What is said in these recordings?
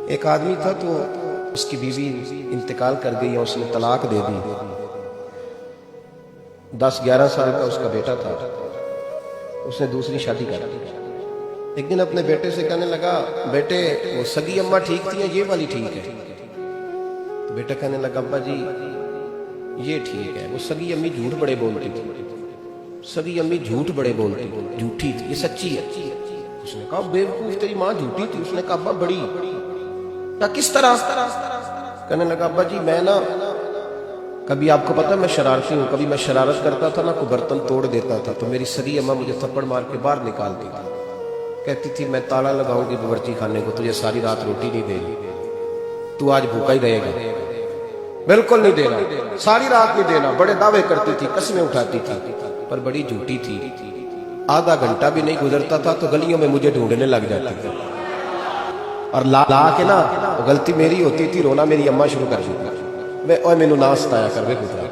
ایک آدمی تھا تو اس کی بیوی انتقال کر گئی اور اس نے طلاق دے دی. 10-11 سال کا اس کا بیٹا تھا. اس نے دوسری شادی کر دی. ایک دن اپنے بیٹے سے کہنے لگا بیٹے وہ سگی اماں ٹھیک تھی یہ والی ٹھیک ہے؟ تو بیٹا کہنے لگا ابا جی یہ ٹھیک ہے. وہ سگی امی جھوٹ بڑے بولتی تھی. سگی امی جھوٹ بڑے بولتی تھی, جھوٹی تھی, یہ سچی ہے. اس نے کہا بیوقوف تیری ماں جھوٹی تھی. اس نے کہا ابا بڑی. کہا کس طرح؟ کہنے لگا ابا جی میں نا کبھی آپ کو پتا میں شرارتی ہوں, کبھی میں شرارت کرتا تھا نا کوئی برتن توڑ دیتا تھا تو میری سگی اماں مجھے تھپڑ مار کے باہر نکالتی تھی. کہتی تھی میں تالا لگاؤں گی باورچی خانے کو, تجھے ساری رات روٹی نہیں دے گی, تو آج بھوکا ہی رہے گا. بالکل نہیں دینا, ساری رات نہیں دینا. بڑے دعوے کرتی تھی, قسمیں اٹھاتی تھی, پر بڑی جھوٹی تھی. آدھا گھنٹہ بھی نہیں گزرتا تھا تو گلیوں میں مجھے ڈھونڈنے لگ جاتی تھی اور لا کے نا غلطی میری ہوتی تھی, رونا میری اماں شروع کر دیتی. میں اوے مینوں نہ ستایا کر وے پترا.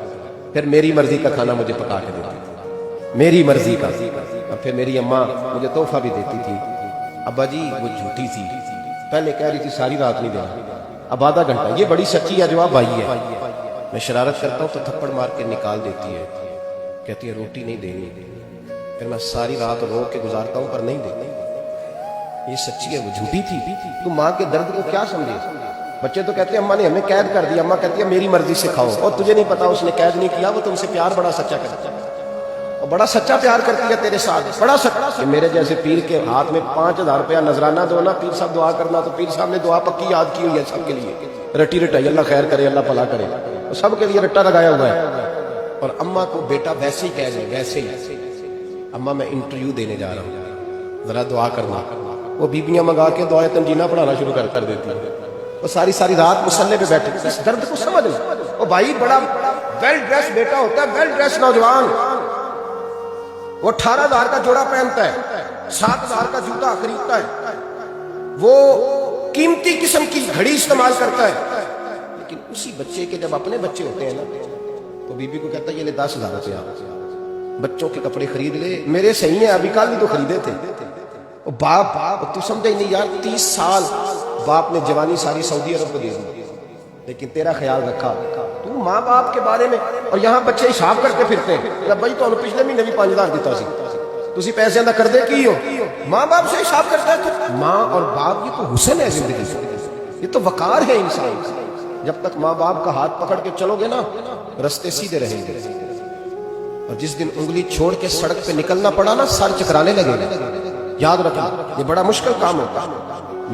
پھر میری مرضی کا کھانا مجھے پکا کے دیتی, میری مرضی کا. اور پھر میری اماں مجھے تحفہ بھی دیتی تھی. ابا جی وہ جھوٹی تھی, پہلے کہہ رہی تھی ساری رات نہیں دینا, اب آدھا گھنٹہ. یہ بڑی سچی ہے جواب آئی ہے. میں شرارت کرتا ہوں تو تھپڑ مار کے نکال دیتی ہے, کہتی ہے روٹی نہیں دینی. پھر میں ساری رات رو کے گزارتا ہوں پر نہیں دیتی. یہ سچی ہے, وہ جھوٹی تھی. تو ماں کے درد کو کیا سمجھے؟ بچے تو کہتے ہیں اماں نے ہمیں قید کر دیا. اماں کہتی ہے میری مرضی سے کھاؤ. اور تجھے نہیں پتا اس نے قید نہیں کیا, وہ تم سے پیار بڑا سچا کرتا ہے اور بڑا سچا پیار کرتی ہے تیرے ساتھ, بڑا سچا. میرے جیسے پیر کے ہاتھ میں 5000 روپیہ نظرانہ دو نا, پیر صاحب دعا کرنا, تو پیر صاحب نے دعا پکی یاد کی ہوئی ہے سب کے لیے. رٹی رٹائی, اللہ خیر کرے, اللہ بھلا کرے, سب کے لیے رٹا لگایا ہوا ہے. اور اماں کو بیٹا ویسے ہی کہہ دے, ویسے ہی اماں میں انٹرویو دینے جا رہا ہوں, ذرا دعا کرنا. وہ بیبیاں منگا کے دعائیں تنجینہ پڑھانا شروع کر دیتی ہیں. وہ ساری رات مصلے پہ بیٹھے. اس درد کو سمجھ لیں. وہ بھائی بڑا ویل ڈریس بیٹا ہوتا ہے, ویل ڈریس نوجوان. وہ 18,000 کا جوڑا پہنتا ہے, 7,000 کا جوتا خریدتا ہے, وہ قیمتی قسم کی گھڑی استعمال کرتا ہے. لیکن اسی بچے کے جب اپنے بچے ہوتے ہیں نا تو بیوی کو کہتا ہے یہ لے 10,000 روپیہ, بچوں کے کپڑے خرید لے. میرے صحیح ہیں, ابھی کل بھی تو خریدے تھے. باپ تو سمجھا ہی نہیں یار, 30 سال باپ نے جوانی ساری سعودی عرب کو دے دی, لیکن تیرا خیال رکھا تو ماں باپ کے بارے میں. اور یہاں بچے حساب کرتے پھرتے ہیں, بھائی تو پچھلے مہینے بھی 5,000 دیتا سی, تسی پیسے ادا کر دے کی ہو. ماں باپ سے حساب کرتا ہے. تو ماں اور باپ یہ تو حسن ہے زندگی سے, یہ تو وقار ہے انسان. جب تک ماں باپ کا ہاتھ پکڑ کے چلو گے نا رستے سیدھے رہیں گے. اور جس دن انگلی چھوڑ کے سڑک پہ نکلنا پڑا نا سر چکرانے لگے گا. یاد رکھنا یہ بڑا مشکل کام ہوتا ہے.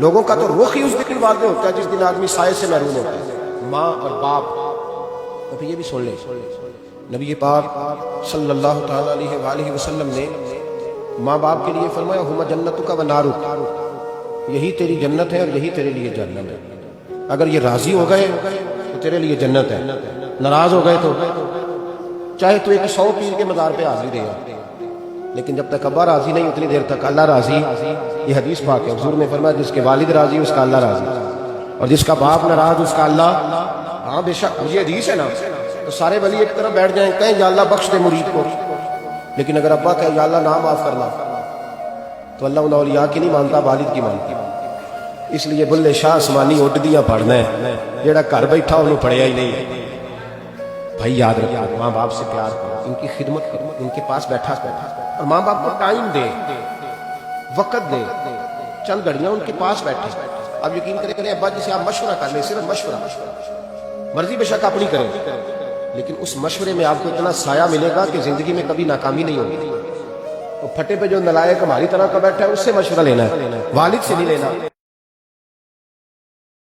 لوگوں کا تو رخ ہی اس دن واضح ہوتا ہے جس دن آدمی سائے سے محروم ہوتا ہے. ماں اور باپ. اب یہ بھی سن لیں, نبی پاک صلی اللہ تعالی علیہ وآلہ وسلم نے ماں باپ کے لیے فرمایا ہما جنتک و نارک, یہی تیری جنت ہے اور یہی تیرے لیے جہنم ہے. اگر یہ راضی ہو گئے تو تیرے لیے جنت ہے, ناراض ہو گئے تو چاہے تو 100 پیر کے مزار پہ حاضری دے گا, لیکن جب تک ابا راضی نہیں اتنی دیر تک اللہ راضی. یہ حدیث پاک ہے, حضور نے فرمایا جس کے والد راضی اس کا اللہ راضی, اور جس کا باپ ناراض اس کا اللہ. ہاں بے شک یہ حدیث ہے نا. تو سارے ولی ایک طرف بیٹھ جائیں, کہیں یا اللہ بخش دے مرید کو, لیکن اگر ابا کہے یا اللہ نہ معاف کرنا تو اللہ ان اولیاء کی نہیں مانتا, والد کی مانتا. اس لیے بلے شاہ آسمانی اڈ دیاں پڑھنا ہے, جیڑا گھر بیٹھا انہوں پڑھیا ہی نہیں ہے. بھائی یاد رکھو, ماں باپ سے پیار کرو, ان کی خدمت کرو, ان کے پاس بیٹھا اور ماں باپ کو ٹائم دے, وقت دے, چند گھڑیاں ان کے پاس بیٹھے. اب یقین کریں ابا جی سے آپ مشورہ کر لیں, صرف مشورہ, مرضی بے شک اپنی کریں, لیکن اس مشورے میں آپ کو اتنا سایہ ملے گا کہ زندگی میں کبھی ناکامی نہیں ہوگی. وہ پھٹے پہ جو نلائق ہماری طرح کا بیٹھا ہے اس سے مشورہ لینا ہے, والد سے نہیں لینا.